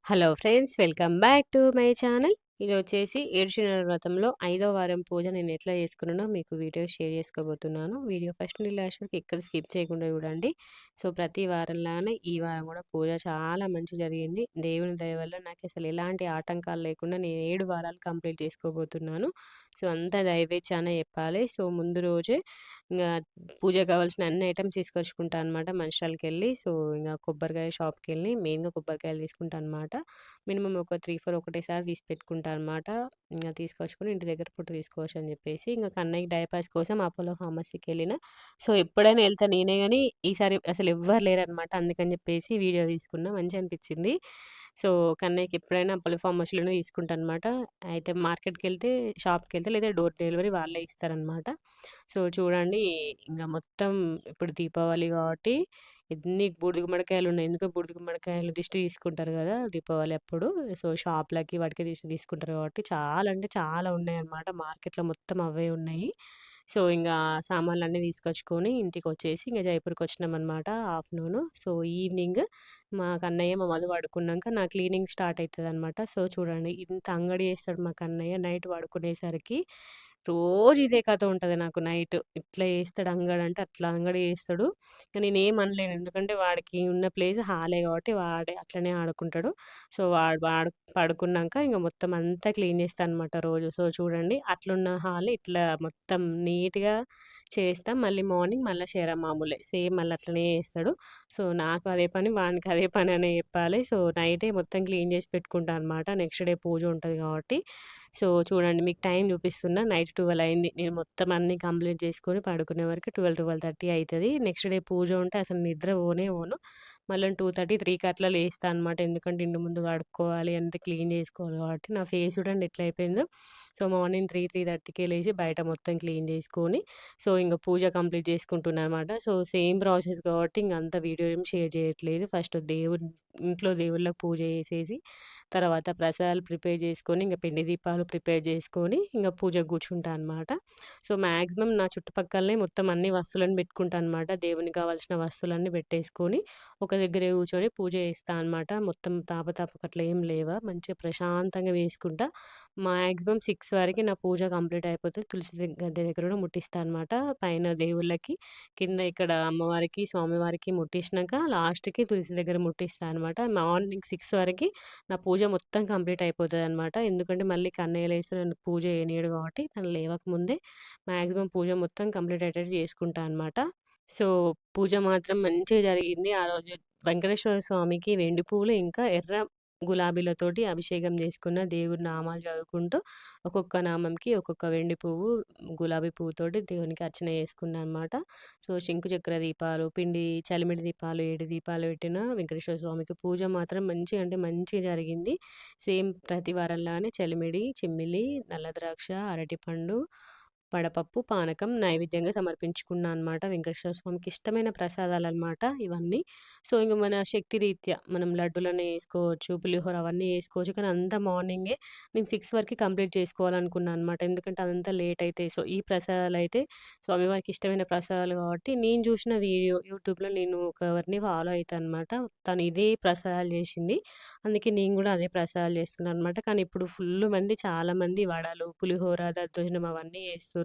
Hello friends, welcome back to my channel. ఇది వచ్చేసి ఏడుశినల వ్రతంలో 5వ వారం పూజ నేను ఎట్లా చేసుకున్నానో మీకు వీడియో షేర్ చేసుకోబోతున్నాను. వీడియో ఫస్ట్ నుండి లాస్ట్ వరకు ఎక్కడ స్కిప్ చేయకుండా చూడండి. సో ప్రతి వారంలానే ఈ వారం కూడా పూజ చాలా మంచి జరిగింది. దేవుని దయ వల్ల నాకు అసలు ఎలాంటి ఆటంకాలు లేకుండా నేను 7 వారాలు కంప్లీట్ చేసుకోబోతున్నాను. సో అంతా దైవేచ్ఛ అనే చెప్పాలి. సో ముందు రోజే ఇంకా పూజకు కావాల్సిన అన్ని ఐటమ్స్ తీసుకొచ్చుకుంటా అనమాట మంచిర్యాలకెళ్ళి. సో ఇంకా కొబ్బరికాయ షాప్‌కెళ్ళి మెయిన్‌గా కొబ్బరికాయలు తీసుకుంటా అనమాట. మినిమమ్ ఒక 3, 4 ఒకటేసారి తీసి పెట్టుకుంటా అనమాట. ఇంగ తీసుకొచ్చుకొని ఇంటి దగ్గర పుట్టు తీసుకోవచ్చు అని చెప్పేసి, ఇంక కన్నయ్యకి డైపర్స్ కోసం అపోలో ఫార్మసీకెళ్ళిన. సో ఎప్పుడైనా ఎళ్తా నేనే గాని, ఈసారి అసలు ఎవ్వరు లేరనమాట. అందుకని చెప్పేసి వీడియో తీసుకున్నా. మంచిగనిపించింది. సో కన్నయ్యకి ఎప్పుడైనా అపోలో ఫార్మసీలోనే తీసుకుంటా అనమాట. అయితే మార్కెట్‌కెళ్తే, షాప్‌కెళ్తే లేదా డోర్ డెలివరీ వాళ్ళే ఇస్తారనమాట. సో చూడండి, ఇంగ మొత్తం ఇప్పుడు దీపావళి కాబట్టి ఎన్ని బూడిద గుమ్మడికాయలున్నాయి. ఎందుకో బూడిద గుమ్మడికాయలు దిష్టి తీసుకుంటారు గదా! దీపావళి అప్పుడు. సో షాప్‌లకి వాటికి దిష్టి తీసుకుంటారు కాబట్టి చాలా అంటే చాలా ఉన్నాయన్నమాట. మార్కెట్‌లో మొత్తం అవే ఉన్నాయి. సో ఇంగా సామాన్లన్నీ తీసుకొచ్చుకొని ఇంటికొచ్చేసి ఇంగ జైపూర్‌కొచ్చినామనమాట ఆఫ్టర్‌నూను. సో ఈవినింగ్ మా కన్నయ్య, మా మధు పడుకున్నాక నా క్లీనింగ్ స్టార్ట్ అయితదనమాట. సో చూడండి, ఇంత అంగడి చేస్తాడు మా కన్నయ్య నైట్ పడుకునేసరికి. రోజు ఇదే కథ ఉంటది నాకు నైట్. ఇట్లా చేస్తాడు అంగడంటే అట్లా అంగడి చేస్తాడు. నేనేం అనలేను. ఎందుకంటే వాడికి ఉన్న ప్లేస్ హాలే కాబట్టి వాడే అట్లనే ఆడుకుంటాడు. సో వాడు పడుకున్నాక ఇంక మొత్తం అంతా క్లీన్ చేస్తా అనమాట రోజు. సో చూడండి, అట్లున్న హాల్ ఇట్లా మొత్తం నీట్‌గా చేస్తా. మళ్ళీ మార్నింగ్ మళ్ళా మామూలే. సేమ్ మళ్ళీ అట్లనే చేస్తాడు. సో నాకు అదే పని, వానికి అదే పని అనే చెప్పాలి. సో నైటే మొత్తం క్లీన్ చేసి పెట్టుకుంటా అనమాట. నెక్స్ట్ డే పూజ ఉంటది కాబట్టి. సో చూడండి, మీకు టైం చూపిస్తున్నా. నైట్ 12 అయింది. నేను మొత్తం అన్నీ కంప్లీట్ చేసుకొని పడుకునే వరకు 12, 12:30 అయితది. నెక్స్ట్ డే పూజ ఉంటే అసలు నిద్ర పోనే పోను. మళ్ళీ 2:30, 3కి అట్లా లేస్తా అనమాట. ఎందుకంటే ఇంటి ముందు కడుక్కోవాలి, అంతా క్లీన్ చేసుకోవాలి కాబట్టి. నా ఫేస్ చూడండి ఎట్లా అయిపోయిందో. సో మార్నింగ్ 3, 3:30కే లేచి బయట మొత్తం క్లీన్ చేసుకొని, సో ఇంక పూజ కంప్లీట్ చేసుకుంటున్నా అనమాట. సో సేమ్ ప్రాసెస్ కాబట్టి ఇంక అంత వీడియో ఏం షేర్ చేయట్లేదు. ఫస్ట్ ఇంట్లో దేవుళ్ళకి పూజ చేసేసి, తర్వాత ప్రసాదాలు ప్రిపేర్ చేసుకొని, ఇంక పిండి దీపాలు ప్రిపేర్ చేసుకొని, ఇంక పూజకు కూర్చుంటా అనమాట. సో మాక్సిమం నా చుట్టుపక్కలనే మొత్తం అన్ని వస్తువులను పెట్టుకుంటా అనమాట. దేవునికి కావాల్సిన వస్తువులన్నీ పెట్టేసుకొని, ఒక దగ్గరే కూర్చొని పూజ చేస్తా అనమాట. మొత్తం తాపతాపకు అట్లా ఏం లేవా, మంచిగా ప్రశాంతంగా వేసుకుంటా. మాక్సిమం 6 వరకి నా పూజ కంప్లీట్ అయిపోతది. తులసి గద్దె దగ్గర కూడా ముట్టిస్తా అనమాట. పైన దేవుళ్ళకి, కింద ఇక్కడ అమ్మవారికి, స్వామివారికి ముట్టించినాక లాస్ట్‌కి తులసి దగ్గర ముట్టిస్తా అనమాట. మార్నింగ్ 6 వరకి నా పూజ మొత్తం కంప్లీట్ అయిపోతదనమాట. ఎందుకంటే మళ్ళీ కన్నయ్య లేసి నన్ను పూజ చేయనీయడు కాబట్టి, తను లేవకముందే మాక్సిమం పూజ మొత్తం కంప్లీట్ అయ్యేటట్టు చేసుకుంటా అనమాట. సో పూజ మాత్రం మంచిగా జరిగింది. ఆ రోజు వెంకటేశ్వర స్వామికి వెండి పువ్వులు, ఇంకా ఎర్ర గులాబీలతోటి అభిషేకం చేసుకున్న. దేవుడి నామాలు చదువుకుంటూ ఒక్కొక్క నామంకి ఒక్కొక్క వెండి పువ్వు, గులాబీ పువ్వుతోటి దేవునికి అర్చన చేసుకున్నా అనమాట. సో శంకు చక్ర దీపాలు, పిండి చలిమిడి దీపాలు, 7 దీపాలు పెట్టిన వెంకటేశ్వర స్వామికి పూజ మాత్రం మంచిగా అంటే మంచిగా జరిగింది. సేమ్ ప్రతి వారంలానే చలిమిడి, చిమ్మిలి, నల్ల ద్రాక్ష, అరటిపండు, వడపప్పు, పానకం నైవేద్యంగా సమర్పించుకున్నా అనమాట. వెంకటేశ్వర స్వామికి ఇష్టమైన ప్రసాదాలనమాట ఇవన్నీ. సో ఇంక మన శక్తి రీత్యా మనం లడ్డూలనే చేసుకోవచ్చు, పులిహోర అవన్నీ చేసుకోవచ్చు. కానీ అంతా మార్నింగే నేను 6 వరకి కంప్లీట్ చేసుకోవాలనుకున్నా అనమాట. ఎందుకంటే అదంతా లేట్ అయితాయి. సో ఈ ప్రసాదాలైతే స్వామివారికి ఇష్టమైన ప్రసాదాలు కాబట్టి, నేను చూసిన వీడియో యూట్యూబ్‌లో నేను ఒకరిని ఫాలో అయితా అనమాట. తను ఇదే ప్రసాదాలు చేసింది. అందుకే నేను కూడా అదే ప్రసాదాలు చేస్తున్నా అనమాట. కానీ ఇప్పుడు ఫుల్లు మంది, చాలామంది వడలు, పులిహోర, దద్దోజనం అవన్నీ చేస్తుర్రు.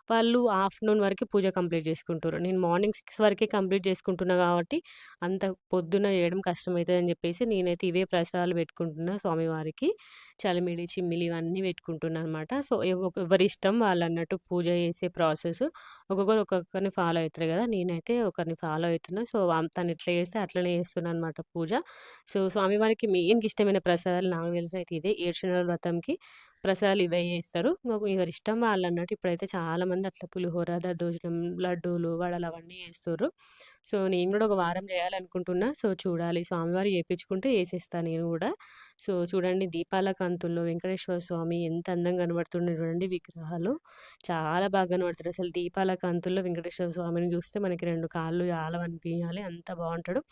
వాళ్ళు ఆఫ్టర్‌నూన్ వరకే పూజ కంప్లీట్ చేసుకుంటుర్రు. నేను మార్నింగ్ 6 వరకే కంప్లీట్ చేసుకుంటున్నా కాబట్టి, అంత పొద్దున చేయడం కష్టమైతదని చెప్పేసి నేనైతే ఇవే ప్రసాదాలు పెట్టుకుంటున్నా స్వామివారికి. చలిమిడి, చిమ్మిలి ఇవన్నీ పెట్టుకుంటున్నా అనమాట. సో ఎవరి ఇష్టం వాళ్ళన్నట్టు పూజ చేసే ప్రాసెస్. ఒక్కొక్కరు ఒక్కొక్కరిని ఫాలో అయితారు కదా! నేనైతే ఒకరిని ఫాలో అయితున్నా. సో తను ఎట్లా చేస్తే అట్లనే చేస్తున్నా అనమాట పూజ. సో స్వామివారికి మెయిన్‌గా ఇష్టమైన ప్రసాదాలు నాకు తెలిసయితే ఇదే. ఏడుశనగల వ్రతంకి ప్రసాదాలు ఇవే చేస్తారు. ఎవరిష్టం వాళ్ళన్నట్టు. ఇప్పుడైతే చాలామంది అట్లా పులిహోర, దద్దోజనం, లడ్డూలు, వడలు అవన్నీ చేస్తుర్రు. సో నేను కూడా ఒక వారం చేయాలనుకుంటున్నా. సో చూడాలి, స్వామివారికి చేపించుకుంటే చేసేస్తా నేను కూడా. సో చూడండి, దీపాల కాంతుల్లో వెంకటేశ్వర స్వామి ఎంత అందంగా కనబడుతుండో చూడండి విగ్రహాలు. చాలా బాగా కనబడతాడు. అసలు దీపాల కాంతుల్లో వెంకటేశ్వర స్వామిని చూస్తే మనకి 2 కాళ్ళు జాలవనిపియాలి. అంత బావుంటాడు.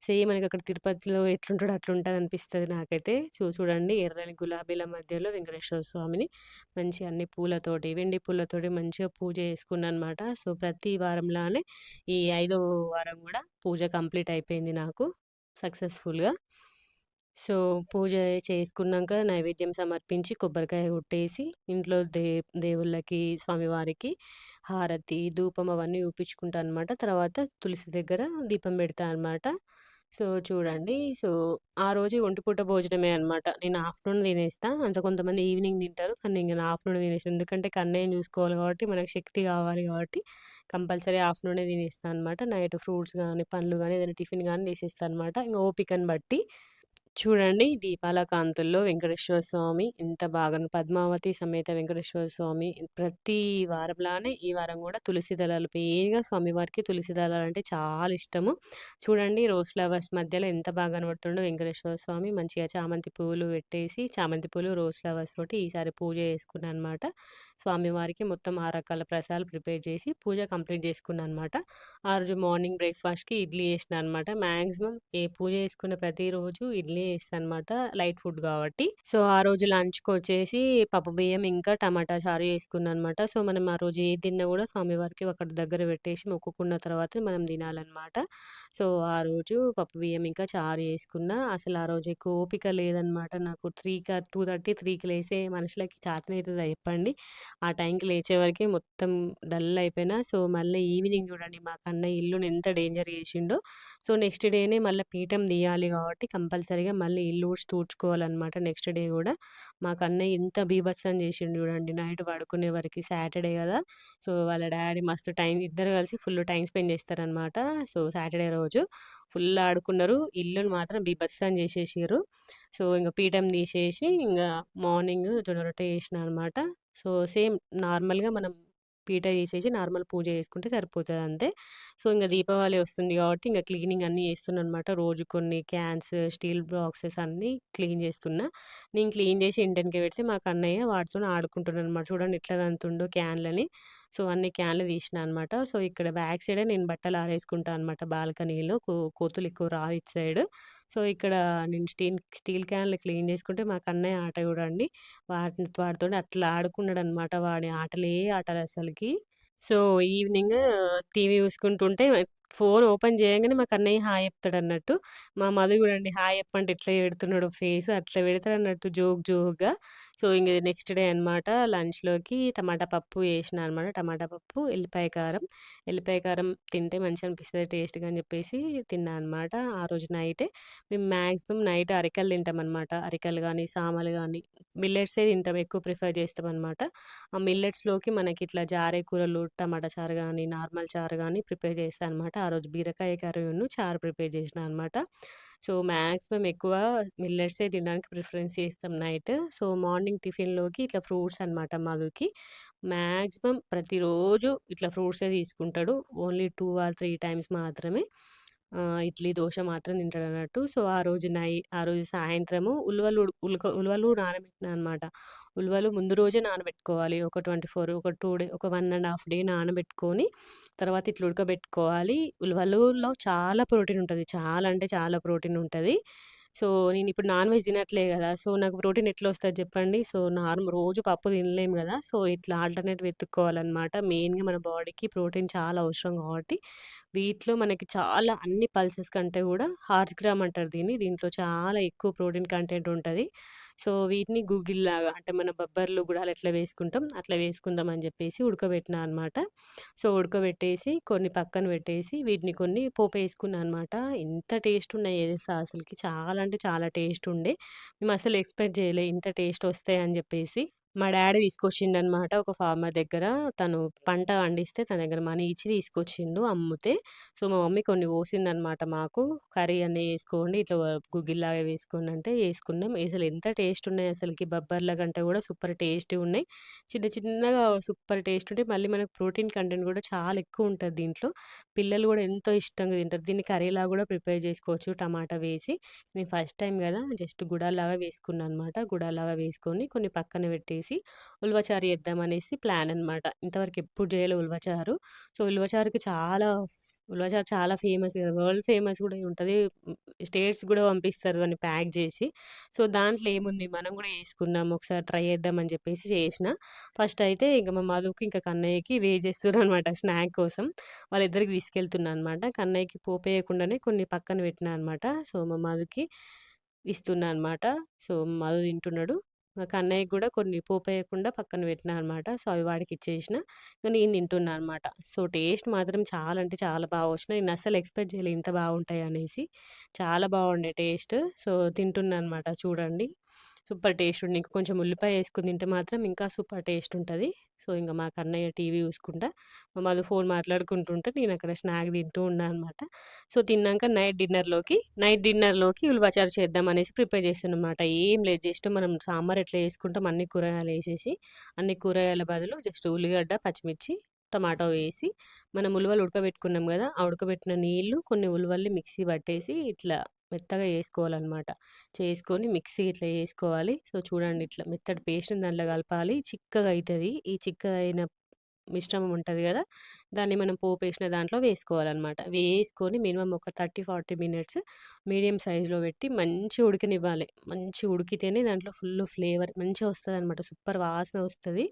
సేమ్ మనకి అక్కడ తిరుపతిలో ఎట్లుంటాడో అట్లుంటదనిపిస్తది నాకైతే. చూడండి, ఎర్రని గులాబీల మధ్యలో వెంకటేశ్వర స్వామిని మంచిగా అన్ని పూలతోటి, వెండి పూలతోటి మంచిగా పూజ చేసుకున్నాననమాట. సో ప్రతి వారంలానే ఈ 5వ వారం కూడా పూజ కంప్లీట్ అయిపోయింది నాకు సక్సెస్‌ఫుల్‌గా. సో, పూజ చేసుకున్నాక నైవేద్యం సమర్పించి, కొబ్బరికాయ కొట్టేసి, ఇంట్లో దేవుళ్ళకి, స్వామివారికి హారతి, ధూపం అవన్నీ చూపించుకుంటా అనమాట. తర్వాత తులసి దగ్గర దీపం పెడతా అనమాట. సో, చూడండి. సో, ఆ రోజు ఒంటిపూట భోజనమే అనమాట. నేను ఆఫ్టర్‌నూన్ తినేస్తా. అంటే కొంతమంది ఈవినింగ్ తింటారు. కానీ నేను ఆఫ్టర్‌నూన్ తినేస్తా. ఎందుకంటే కన్నయ్యని చూసుకోవాలి కాబట్టి, మనకు శక్తి కావాలి కాబట్టి కంపల్సరీ ఆఫ్టర్‌నూనే తినేస్తా అనమాట. నైట్ ఫ్రూట్స్ గానీ, పండ్లు గానీ, ఏదైనా టిఫిన్ గానీ చేసేస్తా అనమాట. ఇంక ఓపికని బట్టి. చూడండి, దీపాల కాంతుల్లో వెంకటేశ్వర స్వామి ఎంత బాగా, పద్మావతి సమేత వెంకటేశ్వర స్వామి ప్రతి వారంలానే ఈ వారం కూడా తులసి దళాలు మెయిన్‌గా స్వామివారికి తులసి దళాలు అంటే చాలా ఇష్టము. చూడండి, రోజ్ ఫ్లవర్స్ మధ్యలో ఎంత బాగా కనబడుతుండో వెంకటేశ్వర స్వామి. మంచిగా చామంతి పువ్వులు పెట్టేసి, చామంతి పూలు, రోజ్ ఫ్లవర్స్ తోటి ఈసారి పూజ చేసుకున్నా అనమాట. స్వామివారికి మొత్తం 6 రకాల ప్రసాదాలు ప్రిపేర్ చేసి పూజ కంప్లీట్ చేసుకున్నా అనమాట. ఆ రోజు మార్నింగ్ బ్రేక్‌ఫాస్ట్‌కి ఇడ్లీ చేసినా అనమాట. మాక్సిమం ఏ పూజ చేసుకున్న ప్రతిరోజు ఇడ్లీ చేస్తా అనమాట. లైట్ ఫుడ్ కాబట్టి. సో, ఆ రోజు లంచ్‌కొచ్చేసి పప్పు బియ్యం ఇంకా టమాటా చారు చేసుకున్నా అనమాట. సో, మనం ఆ రోజు ఏది తిన్నా కూడా స్వామివారికి ఒకటి దగ్గర పెట్టేసి మొక్కుకున్న తర్వాతనే మనం తినాలనమాట. సో, ఆ రోజు పప్పు బియ్యం ఇంకా చారు చేసుకున్నా. అసలు ఆ రోజు ఎక్కువ ఓపిక లేదనమాట నాకు. 2:30, 3కి లేసే మనుషులకి చేతనైతదా చెప్పండి? ఆ టైంకి లేచే వరకే మొత్తం డల్ అయిపోయినా. సో, మళ్ళీ ఈవినింగ్ చూడండి మా కన్నయ్య ఇల్లుని ఎంత డేంజర్ చేసిండో. సో, నెక్స్ట్ డేనే మళ్ళీ పీఠం తీయాలి కాబట్టి కంపల్సరీగా మళ్ళీ ఇల్లు ఊడ్చి తూడ్చుకోవాలనమాట నెక్స్ట్ డే కూడా. మా కన్నయ్య ఎంత బీభత్సం చేసిండు చూడండి నైట్ పడుకునే వరకి. సాటర్డే కదా! సో, వాళ్ళ డ్యాడీ మస్తు టైం, ఇద్దరు కలిసి ఫుల్ టైం స్పెండ్ చేస్తారనమాట. సో, సాటర్డే రోజు ఫుల్ ఆడుకున్నారు. ఇల్లుని మాత్రం బీభత్సం చేసేసిర్రు. సో, ఇంక పీఠం తీసేసి ఇంగ మార్నింగ్ జొన్న రొట్టె చేసినా అనమాట. సో, సేమ్ నార్మల్‌గా మనం పీట తీసేసి నార్మల్ పూజ చేసుకుంటే సరిపోతదంతే. సో, ఇంగ దీపావళి వస్తుంది కాబట్టి ఇంగ క్లీనింగ్ అన్నీ చేస్తున్నా అనమాట. రోజు కొన్ని క్యాన్స్, స్టీల్ బాక్సెస్ అన్నీ క్లీన్ చేస్తున్నా. నేను క్లీన్ చేసి ఇంటెనక పెడితే మా కన్నయ్య వాటితోని ఆడుకుంటున్నాడనమాట. చూడండి ఎట్లా తంతుండో క్యాన్‌లని. సో, అన్ని క్యాన్లు తీసినా అనమాట. సో, ఇక్కడ బ్యాక్ సైడే నేను బట్టలు ఆరేసుకుంటా అనమాట బాల్కనీలో. కోతులు ఎక్కువ రావు ఇటు సైడ్. సో, ఇక్కడ నేను స్టీల్ క్యాన్లు క్లీన్ చేసుకుంటే మా కన్నయ్య ఆట చూడండి. వాటితోని అట్లా ఆడుకున్నాడనమాట. వాడి ఆటలే ఆటలసలకి. సో, ఈవినింగ్ టీవీ చూసుకుంటుంటే ఫోన్ ఓపెన్ చేయంగానే మా కన్నయ్య హాయ్ చెప్తాడన్నట్టు. మా మధు చూడండి హాయ్ చెప్పంటే ఎట్లా పెడుతున్నాడో ఫేస్ అట్లా పెడతాడన్నట్టు జోక్‌గా. సో, ఇంగ నెక్స్ట్ డే అనమాట లంచ్‌లోకి టమాటా పప్పు చేసినా అనమాట. టమాటా పప్పు, ఎల్లిపాయ కారం. ఎల్లిపాయ కారం తింటే మంచిగా అనిపిస్తది టేస్ట్‌గా అని చెప్పేసి తిన్నా అనమాట. ఆ రోజు నైటే. మేము మాక్సిమం నైట్ అరికలు తింటామనమాట. అరికలు గానీ, సామలు గానీ, మిల్లెట్సే తింటాం. ఎక్కువ ప్రిఫర్ చేస్తామనమాట. ఆ మిల్లెట్స్‌లోకి మనకిట్లా జారే కూరలు, టమాటా చారు గానీ, నార్మల్ చారు గానీ ప్రిపేర్ చేస్తా అనమాట. ఆ రోజు బీరకాయ కర్రీను, చారు ప్రిపేర్ చేసినా అనమాట. సో, మాక్సిమం ఎక్కువ మిల్లెట్సే తినడానికి ప్రిఫరెన్స్ చేస్తాం నైట్. సో, మార్నింగ్ టిఫిన్‌లోకి ఇట్లా ఫ్రూట్స్ అనమాట మధుకి. మాక్సిమం ప్రతిరోజు ఇట్లా ఫ్రూట్సే తీసుకుంటాడు. ఓన్లీ 2 ఆర్ 3 టైమ్స్ మాత్రమే ఇడ్లీ, దోస మాత్రం తింటాడన్నట్టు. సో, ఆ రోజు సాయంత్రము ఉలువలు నానబెట్టినా అనమాట. ఉలువలు ముందు రోజే నానబెట్టుకోవాలి. ఒక 24 ఒక 2 డే ఒక 1 ½ డే నానబెట్టుకొని తర్వాత ఇట్లా ఉడకబెట్టుకోవాలి. ఉలువలులో చాలా ప్రోటీన్ ఉంటది. చాలా అంటే చాలా ప్రోటీన్ ఉంటది. సో, నేనిప్పుడు నాన్ వెజ్ తినట్లే గదా! సో, నాకు ప్రోటీన్ ఎట్లా వస్తది చెప్పండి? సో, రోజు పప్పు తినలేము గదా! సో, ఇట్లా ఆల్టర్‌నేట్ వెతుక్కోవాలనమాట. మెయిన్‌గా మన బాడీకి ప్రోటీన్ చాలా అవసరం కాబట్టి, వీటిలో మనకి చాలా అన్ని పల్సెస్ కంటే గూడా హార్స్ గ్రామ్ అంటారు దీన్ని. దీంట్లో చాలా ఎక్కువ ప్రోటీన్ కంటెంట్ ఉంటది. సో, వీటిని గుగ్గిల్లాగా అంటే మన బొబ్బర్లు, గుడాలు ఎట్లా వేసుకుంటాం అట్లా వేసుకుందాం అని జెప్పేసి ఉడకబెట్టినా అనమాట. సో, ఉడకబెట్టేసి కొన్ని పక్కన పెట్టేసి వీటిని కొన్ని పోపేసుకున్నా అనమాట. ఎంత టేస్ట్ ఉన్నాయి తెలుసా అసలకి, చాలా అంటే చాలా టేస్ట్ ఉండే. మేమసలు ఎక్స్‌పెక్ట్ జేయలే ఇంత టేస్ట్ వస్తాయని జెప్పేసి. మా డ్యాడీ తీసుకొచ్చిండనమాట ఒక ఫార్మర్ దగ్గర. తను పంట పండిస్తే తన దగ్గర మనీ ఇచ్చి తీసుకొచ్చిండు అమ్ముతే. సో, మా మమ్మీ కొన్ని పోసిందనమాట మాకు. కర్రీ అన్నీ ఏసుకోండి, ఇట్లా గుగ్గిల్లాగా వేసుకోండి అంటే ఏసుకున్నాం. అసలు ఎంత టేస్ట్ ఉన్నాయి అసలకి, బబ్బర్ల కంటే కూడా సూపర్ టేస్టీగున్నాయి. చిన్న చిన్నగా సూపర్ టేస్ట్ ఉంటాయి. మళ్ళీ మనకు ప్రోటీన్ కంటెంట్ కూడా చాలా ఎక్కువ ఉంటది దీంట్లో. పిల్లలు కూడా ఎంతో ఇష్టంగా తింటారు. దీన్ని కర్రీలాగా కూడా ప్రిపేర్ చేసుకోవచ్చు టమాటా వేసి. నేను ఫస్ట్ టైమ్ గదా! జస్ట్ గుడాల్లాగా వేసుకున్నా అనమాట. గుడాల్లాగా వేసుకొని కొన్ని పక్కన పెట్టేసి ఉలవచారు చేద్దామనేసి ప్లాన్ అనమాట. ఇంతవరకు ఎప్పుడు చేయలే ఉలవచారు. సో, ఉలవచారు చాలా ఫేమస్ కదా! వరల్డ్ ఫేమస్ గూడా ఉంటది. హ్మ్. స్టేట్స్‌కి గూడా పంపిస్తారు దాన్ని ప్యాక్ జేసి. సో, దాంట్లో ఏముంది మనం గూడా చేసుకుందాం, ఒకసారి ట్రై చేద్దాం అని చెప్పేసి చేసిన. ఫస్ట్ అయితే ఇంక మా మధుకి, ఇంకా కన్నయ్యకి వెయిట్ చేస్తున్నాననమాట స్నాక్ కోసం. వాళ్ళిద్దరికి తీసుకెళ్తున్నా అనమాట. కన్నయ్యకి పోపేయకుండానే కొన్ని పక్కన పెట్టినా అనమాట. సో, మా మధుకి ఇస్తున్నా అనమాట. సో, మధు తింటున్నాడు. మా కన్నయ్యకి గూడా కొన్ని పోపేయకుండా పక్కన పెట్టినా అనమాట. సో, అవి వాడికిచ్చేసిన. ఇగ నేను తింటున్నా అనమాట. సో, టేస్ట్ మాత్రం చాలా అంటే చాలా బా వచ్చినాయి. నేనస్సలు ఎక్స్‌పెక్ట్ చేయలే ఇంత బాగుంటాయనేసి. చాలా బాగుండే టేస్ట్. సో, తింటున్నా అనమాట చూడండి. సూపర్ టేస్ట్ ఉండే. ఇంక కొంచెం ఉల్లిపాయ యేసుకొని తింటే మాత్రం ఇంకా సూపర్ టేస్ట్ ఉంటది. సో, ఇంగ మా కన్నయ్య టీవీ చూసుకుంటా, మా మధు ఫోన్ మాట్లాడుకుంటుంటే నేనక్కడ స్నాక్ తింటూ ఉన్నా అనమాట. సో, తిన్నాక నైట్ డిన్నర్‌లోకి ఉలవచారు చేద్దామనేసి ప్రిపేర్ చేస్తున్నమాట. ఏం లేదు జస్ట్ మనం సాంబార్ ఎట్లా చేసుకుంటాం అన్ని కూరగాయలేసేసి, అన్ని కూరగాయల బదులు జస్ట్ ఉల్లిగడ్డ, పచ్చిమిర్చి, టమాటో వేసి, మనం ఉలువలు ఉడకబెట్టుకున్నాం గదా! ఆ ఉడకబెట్టిన నీళ్లు, కొన్ని ఉలువల్ని మిక్సీ పట్టేసి ఇట్లా మెత్తగా చేసుకోవాలనమాట. చేసుకొని మిక్సీ ఇట్లా చేసుకోవాలి. సో, చూడండి ఇట్లా మెత్తటి పేస్ట్‌ని దాంట్లో కలపాలి. చిక్కగా అయితది. ఈ చిక్కగా అయిన మిశ్రమం ఉంటది గదా! దాన్ని మనం పోపేసిన దాంట్లో వేసుకోవాలనమాట. వేసుకొని మినిమమ్ ఒక 30, 40 మినిట్స్ మీడియం సైజ్‌లో పెట్టి మంచిగా ఉడకనివ్వాలి. మంచిగా ఉడికితేనే దాంట్లో ఫుల్లు ఫ్లేవర్ మంచిగా వస్తదనమాట. సూపర్ వాసన వస్తది.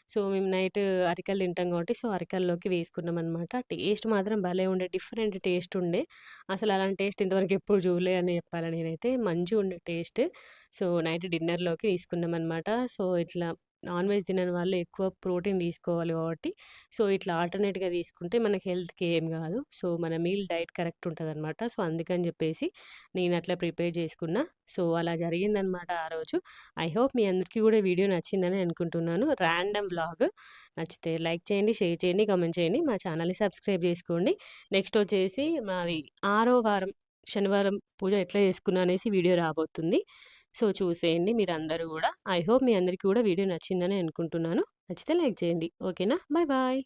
సో, మేము నైట్ అరికెలు తింటాం కాబట్టి, సో, అరికెల్లోకి వేసుకున్నామనమాట. టేస్ట్ మాత్రం భలే ఉండే. డిఫరెంట్ టేస్ట్ ఉండే. అసలు అలాంటి టేస్ట్ ఇంతవరకు ఎప్పుడు చూడలే అని చెప్పాలి నేనైతే. మంచిగుండే టేస్ట్. సో, నైట్ డిన్నర్‌లోకి తీసుకున్నామనమాట. సో, ఇట్లా నాన్ వెజ్ తినని వాళ్ళు ఎక్కువ ప్రోటీన్ తీసుకోవాలి కాబట్టి, సో, ఇట్లా ఆల్టర్‌నేట్‌గా తీసుకుంటే మనకి హెల్త్‌కి ఏం కాదు. సో, మన మీల్ డైట్ కరెక్ట్ ఉంటదనమాట. సో, అందుకని చెప్పేసి నేను అట్లా ప్రిపేర్ చేసుకున్నా. సో, అలా జరిగిందనమాట ఆ రోజు. ఐ హోప్ మీ అందరికీ కూడా వీడియో నచ్చిందని అనుకుంటున్నాను. Random vlog. నచ్చితే లైక్ చేయండి, షేర్ చేయండి, కామెంట్ చేయండి. మా ఛానల్‌ని సబ్స్క్రైబ్ చేసుకోండి. నెక్స్ట్ వచ్చేసి మాది 6వ వారం శనివారం పూజ ఎట్లా చేసుకున్నా అనేసి వీడియో రాబోతుంది. సో, చూసేయండి మీరందరూ గూడా. ఐ హోప్ మీ అందరికీ కూడా వీడియో నచ్చిందని అనుకుంటున్నాను. నచ్చితే లైక్ చేయండి. ఓకేనా? Bye bye.